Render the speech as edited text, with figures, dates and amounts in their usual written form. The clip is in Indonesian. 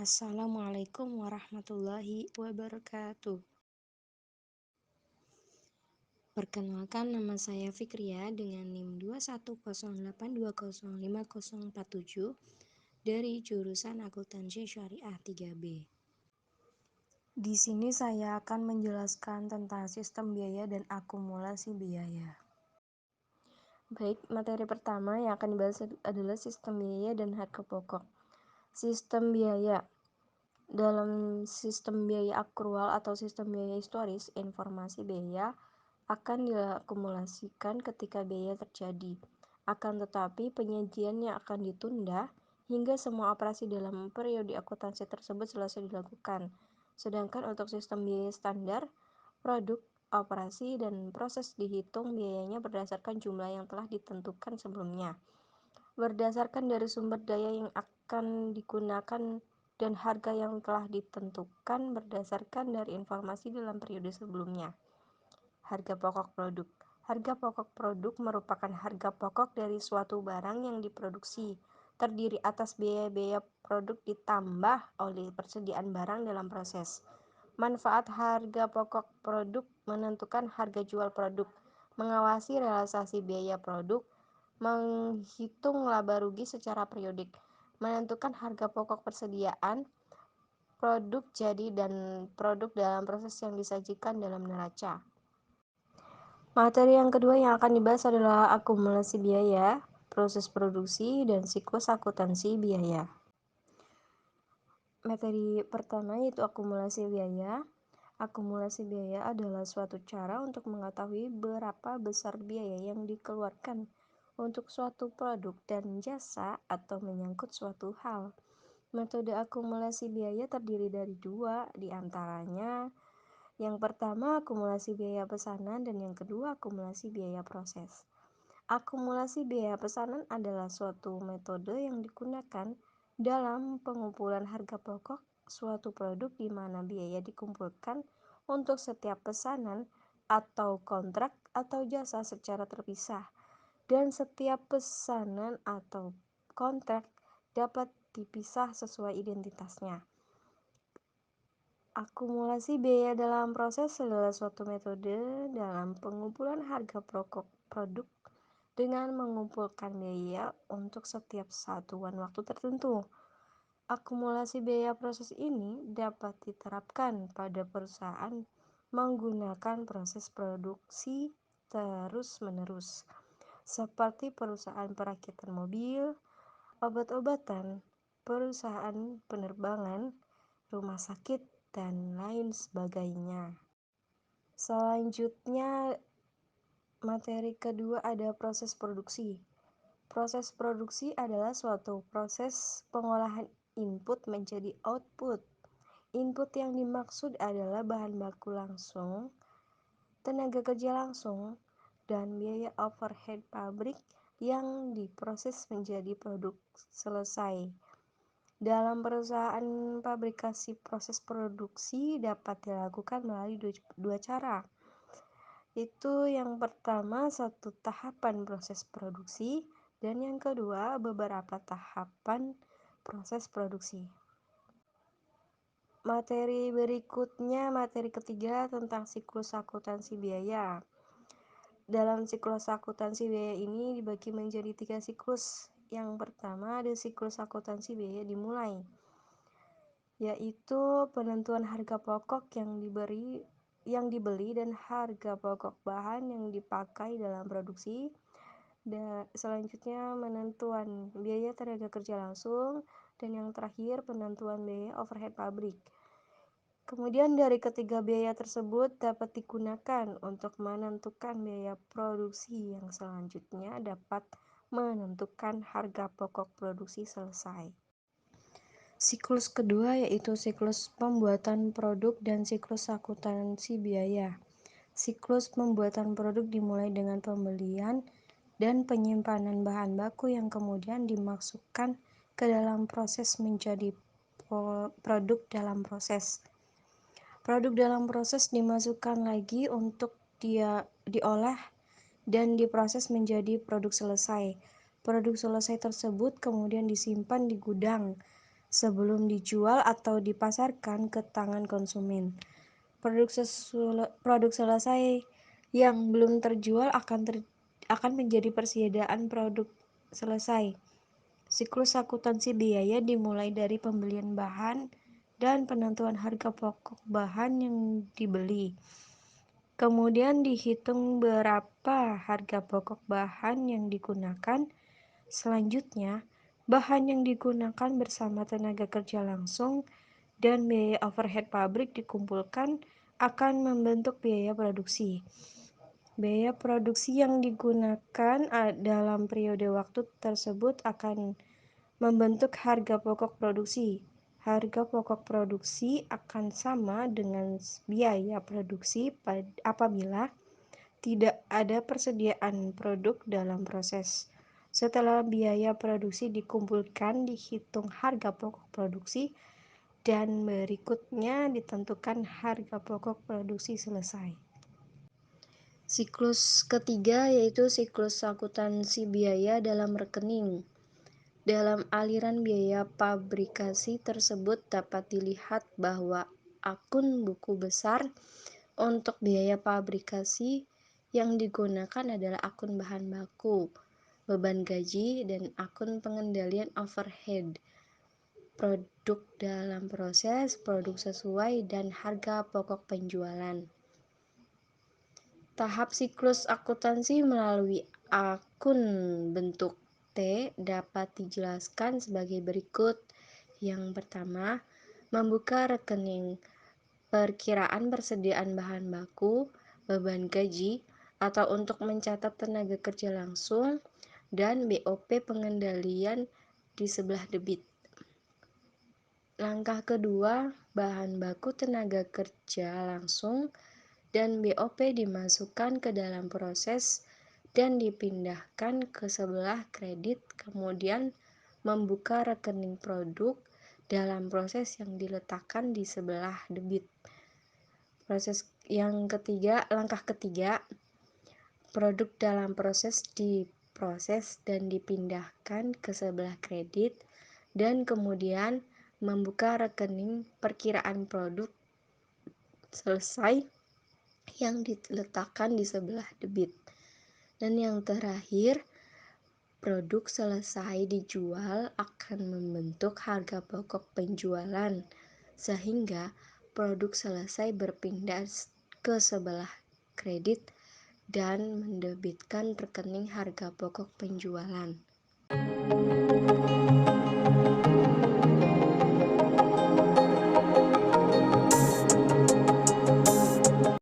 Assalamualaikum warahmatullahi wabarakatuh. Perkenalkan, nama saya Fikria dengan NIM 21082050047 dari jurusan Akuntansi Syariah 3B. Di sini saya akan menjelaskan tentang sistem biaya dan akumulasi biaya. Baik, materi pertama yang akan dibahas adalah sistem biaya dan harga pokok. Sistem biaya. Dalam sistem biaya akrual atau sistem biaya historis, informasi biaya akan diakumulasikan ketika biaya terjadi. Akan tetapi, penyajiannya akan ditunda hingga semua operasi dalam periode akuntansi tersebut selesai dilakukan. Sedangkan untuk sistem biaya standar, produk, operasi, dan proses dihitung biayanya berdasarkan jumlah yang telah ditentukan sebelumnya. Berdasarkan dari sumber daya yang akan digunakan dan harga yang telah ditentukan berdasarkan dari informasi dalam periode sebelumnya. Harga pokok produk. Harga pokok produk merupakan harga pokok dari suatu barang yang diproduksi, terdiri atas biaya-biaya produk ditambah oleh persediaan barang dalam proses. Manfaat harga pokok produk menentukan harga jual produk, mengawasi realisasi biaya produk, menghitung laba rugi secara periodik, menentukan harga pokok persediaan produk jadi dan produk dalam proses yang disajikan dalam neraca. Materi yang kedua yang akan dibahas adalah akumulasi biaya, proses produksi, dan siklus akuntansi biaya. Materi pertama yaitu akumulasi biaya. Akumulasi biaya adalah suatu cara untuk mengetahui berapa besar biaya yang dikeluarkan untuk suatu produk dan jasa atau menyangkut suatu hal. Metode akumulasi biaya terdiri dari dua, diantaranya yang pertama akumulasi biaya pesanan dan yang kedua akumulasi biaya proses. Akumulasi biaya pesanan adalah suatu metode yang digunakan dalam pengumpulan harga pokok suatu produk di mana biaya dikumpulkan untuk setiap pesanan atau kontrak atau jasa secara terpisah, dan setiap pesanan atau kontrak dapat dipisah sesuai identitasnya. Akumulasi biaya dalam proses adalah suatu metode dalam pengumpulan harga pokok produk dengan mengumpulkan biaya untuk setiap satuan waktu tertentu. Akumulasi biaya proses ini dapat diterapkan pada perusahaan menggunakan proses produksi terus-menerus, seperti perusahaan perakitan mobil, obat-obatan, perusahaan penerbangan, rumah sakit, dan lain sebagainya. Selanjutnya, materi kedua ada proses produksi. Proses produksi adalah suatu proses pengolahan input menjadi output. Input yang dimaksud adalah bahan baku langsung, tenaga kerja langsung, dan biaya overhead pabrik yang diproses menjadi produk selesai. Dalam perusahaan pabrikasi, proses produksi dapat dilakukan melalui dua cara. Itu yang pertama satu tahapan proses produksi dan yang kedua beberapa tahapan proses produksi. Materi berikutnya, materi ketiga tentang siklus akuntansi biaya. Dalam siklus akuntansi biaya ini dibagi menjadi 3 siklus. Yang pertama ada siklus akuntansi biaya dimulai, yaitu penentuan harga pokok yang dibeli dan harga pokok bahan yang dipakai dalam produksi. Dan selanjutnya penentuan biaya tenaga kerja langsung, dan yang terakhir penentuan biaya overhead pabrik. Kemudian dari ketiga biaya tersebut dapat digunakan untuk menentukan biaya produksi yang selanjutnya dapat menentukan harga pokok produksi selesai. Siklus kedua yaitu siklus pembuatan produk dan siklus akuntansi biaya. Siklus pembuatan produk dimulai dengan pembelian dan penyimpanan bahan baku yang kemudian dimasukkan ke dalam proses menjadi produk dalam proses. Produk dalam proses dimasukkan lagi untuk diolah dan diproses menjadi produk selesai. Produk selesai tersebut kemudian disimpan di gudang sebelum dijual atau dipasarkan ke tangan konsumen. Produk selesai yang belum terjual akan menjadi persediaan produk selesai. Siklus akuntansi biaya dimulai dari pembelian bahan dan penentuan harga pokok bahan yang dibeli. Kemudian dihitung berapa harga pokok bahan yang digunakan. Selanjutnya, bahan yang digunakan bersama tenaga kerja langsung dan biaya overhead pabrik dikumpulkan akan membentuk biaya produksi. Biaya produksi yang digunakan dalam periode waktu tersebut akan membentuk harga pokok produksi. Harga pokok produksi akan sama dengan biaya produksi apabila tidak ada persediaan produk dalam proses. Setelah biaya produksi dikumpulkan, dihitung harga pokok produksi, dan berikutnya ditentukan harga pokok produksi selesai. Siklus ketiga yaitu siklus akuntansi biaya dalam rekening. Dalam aliran biaya pabrikasi tersebut dapat dilihat bahwa akun buku besar untuk biaya pabrikasi yang digunakan adalah akun bahan baku, beban gaji, dan akun pengendalian overhead, produk dalam proses, produk sesuai, dan harga pokok penjualan. Tahap siklus akuntansi melalui akun bentuk T dapat dijelaskan sebagai berikut. Yang pertama, membuka rekening perkiraan persediaan bahan baku, beban gaji, atau untuk mencatat tenaga kerja langsung, dan BOP pengendalian di sebelah debit. Langkah kedua, bahan baku tenaga kerja langsung dan BOP dimasukkan ke dalam proses dan dipindahkan ke sebelah kredit, kemudian membuka rekening produk dalam proses yang diletakkan di sebelah debit. Langkah ketiga, produk dalam proses diproses dan dipindahkan ke sebelah kredit, dan kemudian membuka rekening perkiraan produk selesai yang diletakkan di sebelah debit. Dan yang terakhir, produk selesai dijual akan membentuk harga pokok penjualan, sehingga produk selesai berpindah ke sebelah kredit dan mendebitkan rekening harga pokok penjualan.